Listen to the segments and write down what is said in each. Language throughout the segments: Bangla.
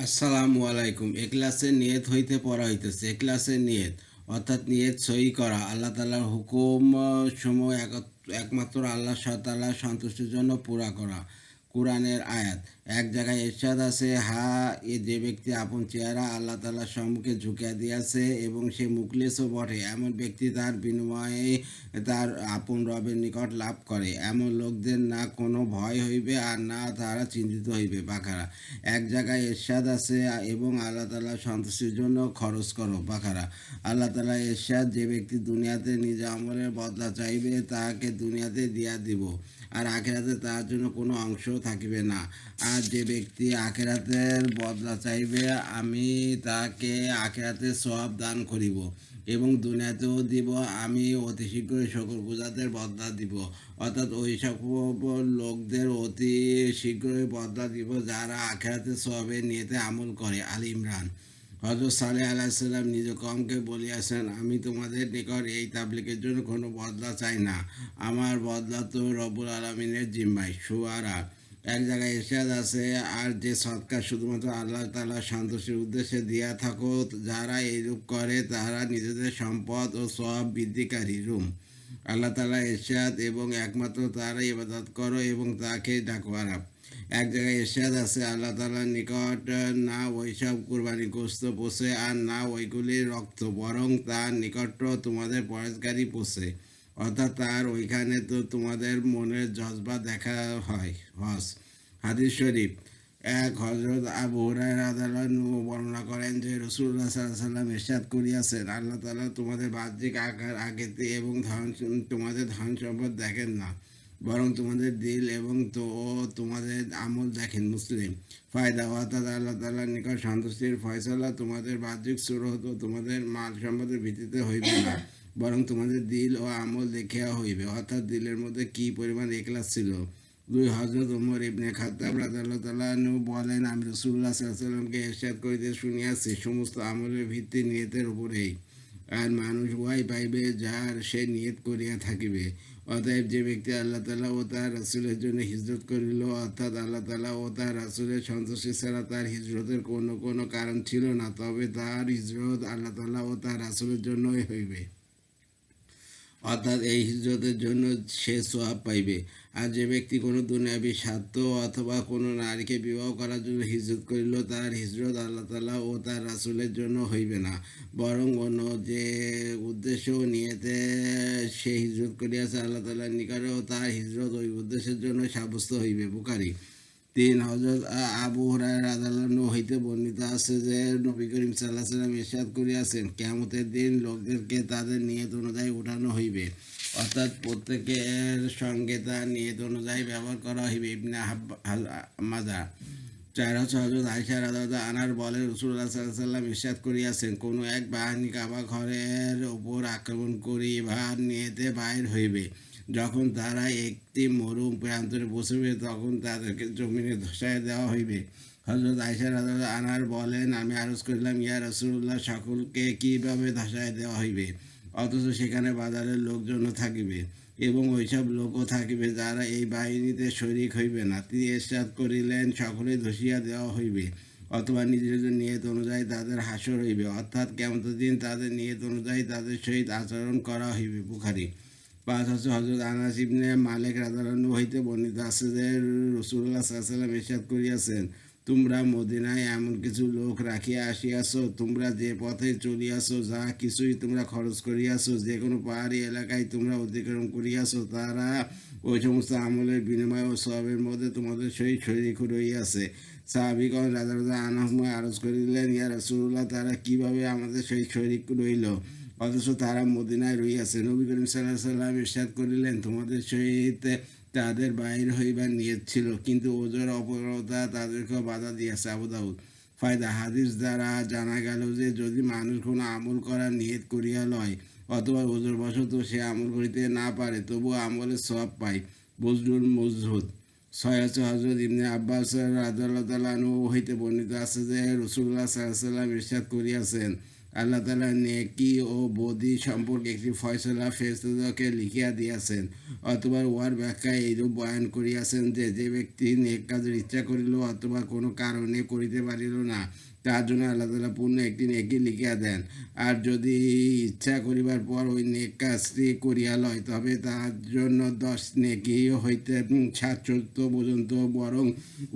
আসসালামু আলাইকুম। এখলাসের নিয়ত হইতে পড়া হইতেছে। এখলাসের নিয়ত অর্থাৎ নিয়ত সহি করা, আল্লাহ তাআলার হুকুম সমূহ একমাত্র আল্লাহ তাআলার সন্তুষ্টির জন্য পুরা করা। কোরআনের আয়াত এক জায়গায় ইরশাদ আছে, যে ব্যক্তি আপন চেহারা আল্লাহ তাআলার সম্মুখে ঝুঁকিয়া দিয়াছে এবং সে মুখলেসও বটে, এমন ব্যক্তি তার বিনিময়ে তার আপন রবের নিকট লাভ করে। এমন লোকদের না কোনো ভয় হইবে আর না তারা চিন্তিত হইবে। বাকারা এক জায়গায় ইরশাদ আছে, এবং আল্লাহ তাআলার সন্তুষ্টির জন্য খরচ করো। বাকারা আল্লাহ তাআলা ইরশাদ, যে ব্যক্তি দুনিয়াতে নিজ আমলের বদলা চাইবে তাহাকে দুনিয়াতে দিয়া দিব, আর আখেরাতে তার জন্য কোনো অংশ থাকিবে না। আর যে ব্যক্তি আখেরাতের বদলা চাইবে আমি তাকে আখেরাতে সওয়াব দান করিব এবং দুনিয়াতেও দিব, আমি অতি শীঘ্রই শুকরগুজারদের বদলা দিব। অর্থাৎ ওই সকল লোকদের অতি শীঘ্রই বদলা দিব যারা আখেরাতে সওয়াবের নিয়তে আমল করে। আল ইমরান হযরত সালেহ আলাইহিসসালাম নিজ কওমকে বলিয়াছেন, আমি তোমাদের নিকট এই তাবলীগের জন্য কোনো বদলা চাই না, আমার বদলা তো রব্বুল আলামিনের জিম্মায়। শুআরা এক জায়গায় ইরশাদ আছে, আর যে সৎকার শুধুমাত্র আল্লাহ তাআলার সন্তুষ্টির উদ্দেশ্যে দিয়া থাকো, যারা এইরূপ করে তাহারা নিজেদের সম্পদ ও সওয়াব বৃদ্ধিকারী। রুম আল্লাহ তাআলা ইরশাদ, এবং একমাত্র তারই ইবাদত করো এবং তাকে ডাকো। আরাব এক জায়গায় ইরশাদ আছে, আল্লাহ তাআলার নিকট না ওইসব কুরবানি গোশত পোষে আর না ওইগুলির রক্ত, বরং তার নিকট তোমাদের পরেশগারি পোষে, অর্থাৎ তার ওইখানে তো তোমাদের মনের জজবা দেখা হয়। হজ হাদিস শরীফ এক হযরত আবু হুরায়রা রাদিয়াল্লাহু বর্ণনা করেন যে রাসূলুল্লাহ সাল্লাল্লাহু আলাইহি ওয়াসাল্লাম ইরশাদ করিয়াছেন, আল্লাহ তাআলা তোমাদের বাহ্যিক আকার আকৃতি এবং তোমাদের ধন সম্পদ দেখেন না, বরং তোমাদের দিল এবং তোমাদের আমল দেখেন। মুসলিম ফায়দা অর্থাৎ আল্লাহ তাআলার নিকট সন্তুষ্টির ফয়সালা তোমাদের বাহ্যিক সুরত ও তোমাদের মাল সম্পদের ভিত্তিতে হইবে না, বরং তোমাদের দিল ও আমল দেখিয়া হইবে, অর্থাৎ দিলের মধ্যে কি পরিমাণ ইখলাস ছিল। দুই হযরত ওমর ইবনে খাত্তাব রাদিয়াল্লাহু তাআলা আনহু বলেন, আমি রাসূলুল্লাহ সাল্লাল্লাহু আলাইহি ওয়াসাল্লামকে ইরশাদ করিতে শুনিয়াছি, সমস্ত আমলের ভিত্তি নিয়তের উপরেই, আর মানুষ উহাই পাইবে যার সে নিয়ত করিয়া থাকিবে। অতএব যে ব্যক্তি আল্লাহ তাআলা ও তার রাসূলের জন্য হিজরত করিল, অর্থাৎ আল্লাহ তাআলা ও তার রাসূলের সন্তুষ্টি ছাড়া তার হিজরতের কোনো কারণ ছিল না, তবে তার হিজরত আল্লাহ তাআলা ও তার রাসূলের জন্যই হইবে, অর্থাৎ এই হিজরতের জন্য সে সওয়াব পাইবে। আর যে ব্যক্তি কোনো দুনিয়াবী স্বার্থ অথবা কোনো নারীকে বিবাহ করার জন্য হিজরত করিল, তার হিজরত আল্লাহ তাআলা ও তার রাসূলের জন্য হইবে না, বরং অন্য যে উদ্দেশ্য নিয়েতে সে হিজরত করিয়াছে আল্লাহ তাআলার নিকটেও তার হিজরত ওই উদ্দেশ্যের জন্য সাব্যস্ত হইবে। বুখারী তিন হযরত আবু হুরায়রা রাদিয়াল্লাহু আনহু হইতে বর্ণিত আছে যে নবী করিম সাল্লাল্লাহু আলাইহি ওয়াসাল্লাম ইরশাদ করিয়াছেন, কিয়ামতের দিন লোকদেরকে তাদের নিয়ত অনুযায়ী উঠানো হইবে, অর্থাৎ প্রত্যেকের সঙ্গে তার নিয়ত অনুযায়ী ব্যবহার করা হইবে। ইবনে মাজাহ চার হযরত আয়েশা রাদিয়াল্লাহু আনহা বলেন, রাসূলুল্লাহ সাল্লাল্লাহু আলাইহি ওয়াসাল্লাম ইরশাদ করিয়াছেন, কোনো এক বাহিনী কাবা ঘরের উপর আক্রমণ করিবার নিয়তে বাহির হইবে, যখন তারা একটি মরু প্রান্তরে পৌঁছবে তখন তাদেরকে জমিনে ধসায় দেওয়া হইবে। হযরত আয়েশা রাদিয়াল্লাহু আনহা বলেন, আমি আরজ করিলাম, ইয়া রাসূলুল্লাহ, সকলকে কিভাবে ধসায় দেওয়া হইবে, অথচ সেখানে বাজারের লোকজনও থাকিবে এবং ওইসব লোকও থাকিবে যারা এই বাহিনীতে শরিক হইবে না। তিনি ইরশাদ করিলেন, সকলেই ধসিয়া দেওয়া হইবে, অথবা নিজেদের নিয়ত অনুযায়ী তাদের হাসর হইবে, অর্থাৎ কিয়ামতের দিন তাদের নিয়ত অনুযায়ী তাদের সহিত আচরণ করা হইবে। বুখারী পাঁচ হযরত আনাস ইবনে মালিক রাদিয়াল্লাহু আনহু হইতে বর্ণিত আছে যে রাসূলুল্লাহ সাল্লাল্লাহু আলাইহি ওয়াসাল্লাম ইরশাদ করিয়াছেন, তোমরা মদিনায় এমন কিছু লোক রাখিয়া আসিয়াছ, তোমরা যে পথে চলিয়াছ, যা কিছুই তোমরা খরচ করিয়াছ, যে কোনো পাহাড়ি এলাকায় তোমরা অতিক্রম করিয়াছ, তারা ওই সমস্ত আমলের বিনিময় ও সওয়াবের মধ্যে তোমাদের সহিত শরীক রহিয়াছে। সাহাবীগণ রাদিয়াল্লাহু আনহুম আরজ করিলেন, ইয়া রাসূলুল্লাহ, তারা কিভাবে আমাদের সহিত শরীক রহিল, অথচ তারা মদিনায় রহিয়াছে? নবী করিম সাল্লাল্লাহু আলাইহি ওয়াসাল্লাম ইরশাদ করিলেন, তোমাদের সহিত তাদের বাহির হইবার নিয়ত ছিল, কিন্তু ওজর অপরতা তাদেরকে বাধা দিয়েছে। আবু দাউদ ফায়দা হাদিস দ্বারা জানা গেল যে যদি মানুষ কোনো আমল করার নিয়ত করিয়া লয় অথবা ওজর বশত সে আমল করিতে না পারে, তবুও আমলের সওয়াব পায়। বজলুল মজহুদ ছয় হযরত ইবনে আব্বাস রাদিয়াল্লাহু তাআলা আনহু হইতে বর্ণিত আছে যে রাসূলুল্লাহ সাল্লাল্লাহু আলাইহি ওয়াসাল্লাম ইরশাদ করিয়াছেন, আল্লাহ তাআলা নেকি ও বদি সম্পর্কে একটি ফয়সালা ফেরেশতাদেরকে লিখিয়া দিয়াছেন। অথবা উহার ব্যাখ্যায় এইরূপ বয়ান করিয়াছেন যে, যে ব্যক্তি নেক কাজের ইচ্ছা করিল অথবা কোনো কারণে করিতে পারিল না, তার জন্য আল্লাহ তাআলা পূর্ণ একটি নেকি লিখিয়া দেন। আর যদি ইচ্ছা করিবার পর ওই নেক কাজটি করিয়া লয়, তবে তার জন্য 10 নেকি হইতে 7 পর্যন্ত, বরং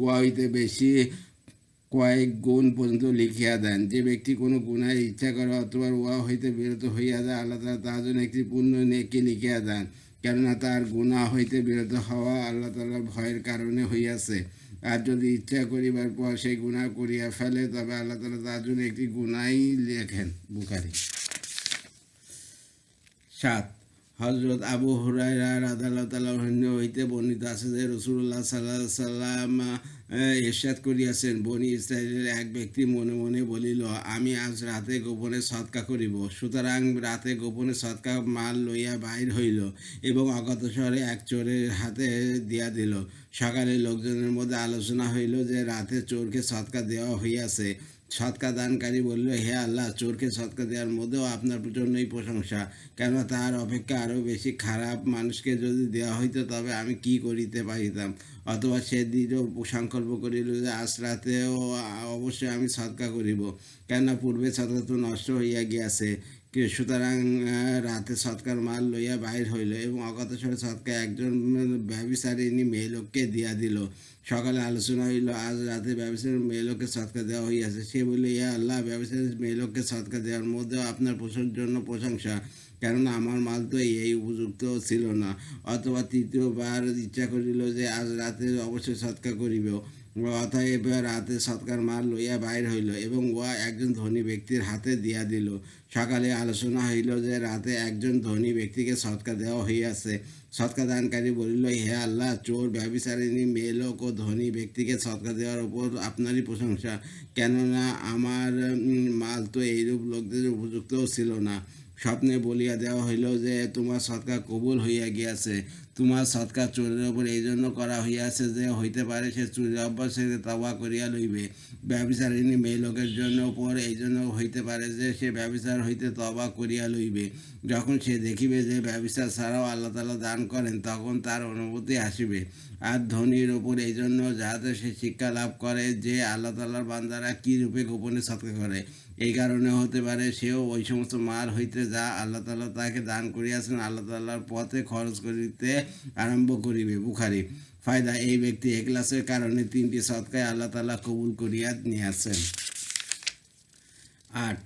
উহা হইতে বেশি কয়েক গুণ পর্যন্ত লিখিয়া দেন। যে ব্যক্তি কোনো গুনাহের ইচ্ছা করে অথবা উহা হইতে বিরত হইয়া যায়, আল্লাহ তাআলা তার জন্য একটি পূর্ণ নেকি লিখিয়া দেন, কেননা তার গুনাহ হইতে বিরত হওয়া আল্লাহ তাআলার ভয়ের কারণে হইয়াছে। আর যদি ইচ্ছা করিবার পর সেই গুনাহ করিয়া ফেলে, তবে আল্লাহ তাআলা তার জন্য একটি গুনাহই লেখেন। বুখারী। 7 হযরত আবু হুরায়রা রাদিয়াল্লাহু তাআলা হইতে বর্ণিত আছে যে, রাসূলুল্লাহ সাল্লাল্লাহু আলাইহি সাল্লাম ইরশাদ করিয়াছেন, বনী ইসরাঈলের এক ব্যক্তি মনে মনে বলিল, আমি আজ রাতে গোপনে সদকা করিব। সুতরাং রাতে গোপনে সদকা মাল লইয়া বাহির হইল এবং অজ্ঞাতসারে এক চোরের হাতে দিয়া দিল। সকালে লোকজনের মধ্যে আলোচনা হইল যে, রাতে চোরকে সদকা দেওয়া হইয়াছে। সদকা দানকারী বলল, হে আল্লাহ, চোরকে সদকা দেওয়ার মধ্যেও আপনার জন্যই প্রশংসা, কেননা তার অপেক্ষা আরও বেশি খারাপ মানুষকে যদি দেওয়া হইতো, তবে আমি কি করিতে পারিতাম। অথবা সে দৃঢ় সংকল্প করিল যে, আজ রাতেও অবশ্যই আমি সদকা করিব, কেননা পূর্বে সদকা তো নষ্ট হইয়া গিয়াছে। সুতরাং রাতে সৎকার মাল লইয়া বাহির হইল এবং অজ্ঞাতসারে সৎকা একজন ব্যভিচারিণী মেয়েলোককে দিয়া দিল। সকালে আলোচনা হইল, আজ রাতে ব্যভিচারী মেয়েলোককে সৎকা দেওয়া হইয়াছে। সে বলিল, ইয়া আল্লাহ, ব্যভিচারী মেয়েলোককে সৎকা দেওয়ার মধ্যেও আপনার জন্য প্রশংসা, কেননা আমার মাল তো এই উপযুক্ত ছিল না। অথবা তৃতীয়বার ইচ্ছা করিল যে, আজ রাতে অবশ্যই সৎকা করিব। অতএব রাতে সৎকার মাল লইয়া বাহির হইল এবং উহা একজন ধনী ব্যক্তির হাতে দিয়া দিল। সকালে আলোচনা হইল যে, রাতে একজন ধনী ব্যক্তিকে সৎকা দেওয়া হইয়াছে। সৎকা দানকারী বলিল, হে আল্লাহ, চোর, ব্যভিচারিণী মেয়েলোক ও ধনী ব্যক্তিকে সৎকা দেওয়ার উপর আপনারই প্রশংসা, কেননা আমার মাল তো এইরূপ লোকদের উপযুক্তও ছিল না। স্বপ্নে বলিয়া দেওয়া হইল যে, তোমার সৎকা কবুল হইয়া গিয়াছে। তোমার সৎকা চোরের ওপর এই জন্য করা হইয়াছে যে, হইতে পারে সে চুরির অভ্যাস হইতে তওবা করিয়া লইবে। ব্যভিচারিণী মেয়েলোকের জন্য ওপর এই জন্য হইতে পারে যে, সে ব্যভিচার হইতে তওবা করিয়া লইবে। যখন সে দেখিবে যে ব্যভিচার ছাড়াও আল্লাহ তাআলা দান করেন, তখন তার অনুভূতি আসিবে। আর ধনীর ওপর এই জন্য, যাহাতে সে শিক্ষা লাভ করে যে আল্লাহ তাআলার বান্দারা কী রূপে গোপনে সৎকা করে। এই কারণে হতে পারে সেও ওই সমস্ত মাল হইতে যা আল্লাহ তাআলা তাকে দান করিয়াছেন, আল্লাহ তাআলার পথে খরচ করিতে আরম্ভ করিবে। বুখারী। ফায়দা, এই ব্যক্তি ইখলাসের কারণে 3টি সদকায় আল্লাহ তাআলা কবুল করিয়া নিয়াছেন। 8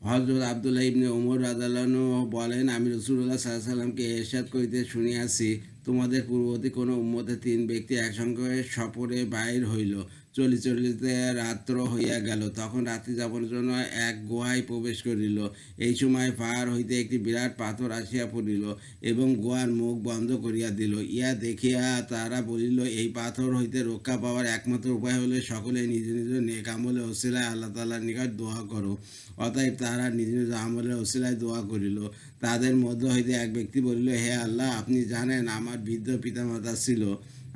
হযরত আব্দুল্লাহ ইবনে ওমর রাদিয়াল্লাহু আনহু বলেন, আমি রাসূলুল্লাহ সাল্লাল্লাহু আলাইহি ওয়াসাল্লামকে ইরশাদ করিতে শুনিয়াছি, তোমাদের পূর্ববর্তী কোনো উম্মতে 3 ব্যক্তি একসঙ্গে সফরে বাহির হইল। চলিতে রাত্র হইয়া গেল। তখন রাত্রি যাপনের জন্য এক গুহায় প্রবেশ করিল। এই সময় পাহাড় হইতে একটি বিরাট পাথর আসিয়া পড়িল এবং গুহার মুখ বন্ধ করিয়া দিল। ইহা দেখিয়া তারা বলিল, এই পাথর হইতে রক্ষা পাওয়ার একমাত্র উপায় হইল সকলে নিজ নিজ নেক আমলের ওসিলায় আল্লাহ তাআলার নিকট দোয়া করো। অতএব তাহারা নিজ নিজ আমলের ওসিলায় দোয়া করিল। তাদের মধ্য হইতে এক ব্যক্তি বলিল, হে আল্লাহ, আপনি জানেন আমার বৃদ্ধ পিতামাতা ছিল।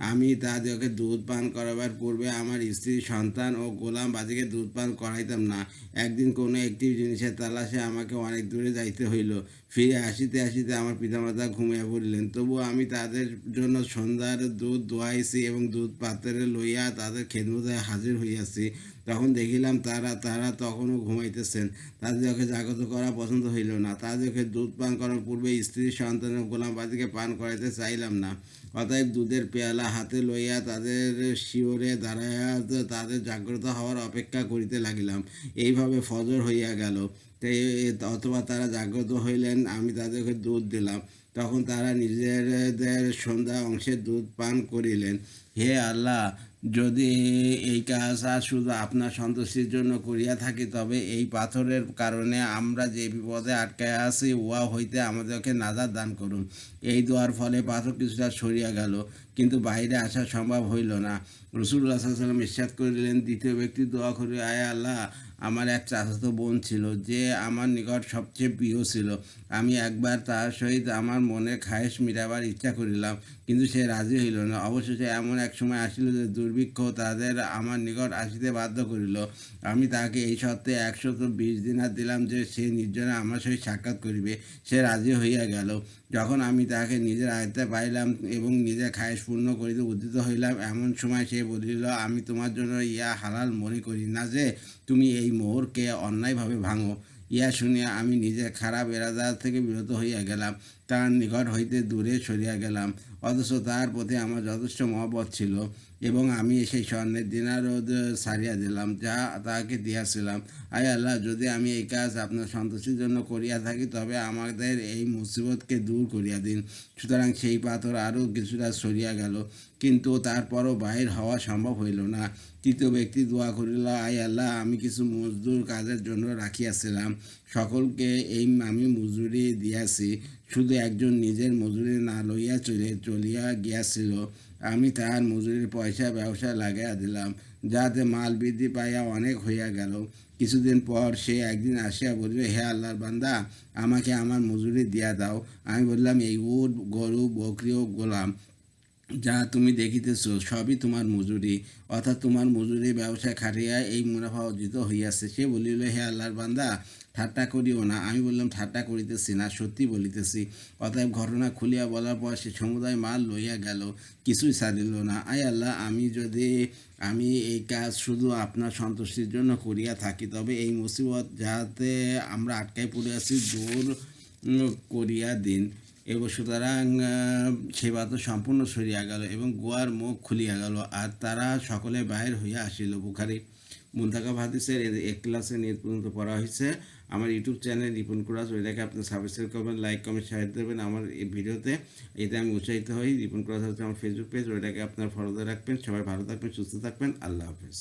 আমি তাদেরকে দুধ পান করাবার পূর্বে আমার স্ত্রী, সন্তান ও গোলাম বাদীকে দুধ পান করাইতাম না। একদিন কোনো একটি জিনিসের তালাশে আমাকে অনেক দূরে যাইতে হইল। ফিরে আসিতে আসিতে আমার পিতামাতা ঘুমিয়া পড়িলেন। তবুও আমি তাদের জন্য সন্ধ্যার দুধ দোয়াইছি এবং দুধ পাত্রে লইয়া তাদের খেদমতে হাজির হইয়াছি। তখন দেখিলাম তারা তখনও ঘুমাইতেছেন। তাদেরকে জাগ্রত করা পছন্দ হইল না। তাদেরকে দুধ পান করার পূর্বে স্ত্রী, সন্তান ও গোলামবাদীকে পান করাইতে চাইলাম না। অতএব দুধের পেয়ালা হাতে লইয়া তাদের শিওরে দাঁড়াইয়া তাদের জাগ্রত হওয়ার অপেক্ষা করিতে লাগিলাম। এইভাবে ফজর হইয়া গেল। অথবা তারা জাগ্রত হইলেন, আমি তাদেরকে দুধ দিলাম। তখন তারা নিজেদের সন্ধ্যা অংশের দুধ পান করিলেন। হে আল্লাহ, যদি এই কাজ আর শুধু আপনার সন্তুষ্টির জন্য করিয়া থাকি, তবে এই পাথরের কারণে আমরা যে বিপদে আটকায় আছি, উহা হইতে আমাদেরকে নাজাত দান করুন। এই দোয়ার ফলে পাথর কিছুটা সরিয়া গেল। কিন্তু বাইরে আসা সম্ভব হইল না। রাসূলুল্লাহ সাল্লাল্লাহু আলাইহি ওয়াসাল্লাম ইরশাদ করিলেন, দ্বিতীয় ব্যক্তি দোয়া করি, আয় আল্লাহ, আমার এক চাচাতো বোন ছিল, যে আমার নিকট সবচেয়ে প্রিয় ছিল। আমি একবার তাহার সহিত আমার মনের খায়েশ মিটাবার ইচ্ছা করিলাম, কিন্তু সে রাজি হইল না। অবশেষে এমন এক সময় আসিল যে দুর্ভিক্ষ তাদের আমার নিকট আসিতে বাধ্য করিল। আমি তাহাকে এই শর্তে 120 দিনার দিলাম যে সে নির্জনে আমার সহিত সাক্ষাৎ করিবে। সে রাজি হইয়া গেল। যখন আমি তাহাকে নিজের আয়ত্তে পাইলাম এবং নিজের খায়েশ পূর্ণ করিতে উদ্যত হইলাম, এমন সময় সে বলিল, আমি তোমার জন্য ইয়া হালাল মনে করি না যে তুমি এই মোহরকে অন্যায়ভাবে ভাঙো। ইয়া শুনিয়া আমি নিজের খারাপ এরাদা থেকে বিরত হইয়া গেলাম, তার নিকট হইতে দূরে সরিয়া গেলাম। অথচ তাহার প্রতি আমার যথেষ্ট মহব্বত ছিল এবং আমি সেই স্বর্ণের দিনারও ছাড়িয়া দিলাম, যা তাহাকে দিয়াছিলাম। আয় আল্লাহ, যদি আমি এই কাজ আপনার সন্তুষ্টির জন্য করিয়া থাকি, তবে আমাদের এই মুসিবতকে দূর করিয়া দিন। সুতরাং সেই পাথর আরও কিছুটা সরিয়া গেল, কিন্তু তারপরও বাহির হওয়া সম্ভব হইল না। তৃতীয় ব্যক্তি দোয়া করিল, আয় আল্লাহ, আমি কিছু মজদুর কাজের জন্য রাখিয়াছিলাম, সকলকে এই আমি মজুরি দিয়াছি, শুধু একজন নিজের মজুরি না লইয়া চলিয়া গিয়াছিল। আমি তাহার মজুরির পয়সা ব্যবসায় লাগাইয়া দিলাম, যাতে মাল বৃদ্ধি পাইয়া অনেক হইয়া গেল। কিছুদিন পর সে একদিন আসিয়া বলিল, হে আল্লাহর বান্দা, আমাকে আমার মজুরি দিয়া দাও। আমি বললাম, এই উট, গরু, বকরি ও গোলাম যা তুমি দেখিতেছ, সবই তোমার মজুরি, অর্থাৎ তোমার মজুরি ব্যবসায় খাটিয়া এই মুনাফা অর্জিত হইয়াছে। সে বলিল, হে আল্লাহর বান্দা, ঠাট্টা করিও না। আমি বললাম, ঠাট্টা করিতেছি না, সত্যি বলিতেছি। অতএব ঘটনা খুলিয়া বলার পর সে সমুদায় মাল লইয়া গেল, কিছুই ছাড়িল না। আয় আল্লাহ, আমি এই কাজ শুধু আপনার সন্তুষ্টির জন্য করিয়া থাকি, তবে এই মুসিবত যাতে আমরা আটকায় পড়িয়াছি দূর করিয়া দিন। এবং সুতরাং সে পাথর সম্পূর্ণ সরিয়া গেল এবং গুহার মুখ খুলিয়া গেল, আর তারা সকলে বাহির হইয়া আসিল। বুখারী। মুনতাকাব হাদিসের এক ক্লাসে নিয়ে পর্যন্ত পড়া হয়েছে। আমার ইউটিউব চ্যানেল রিপন কুরাস, ওইটাকে আপনি সাবস্ক্রাইব করবেন, লাইক কমেন্ট শেয়ার দেবেন আমার এই ভিডিওতে, এতে আমি উৎসাহিত হই। রিপন কুরাস হচ্ছে আমার ফেসবুক পেজ, ওইটাকে আপনার ফলোতে রাখবেন। সবাই ভালো থাকবেন, সুস্থ থাকবেন। আল্লাহ হাফেজ।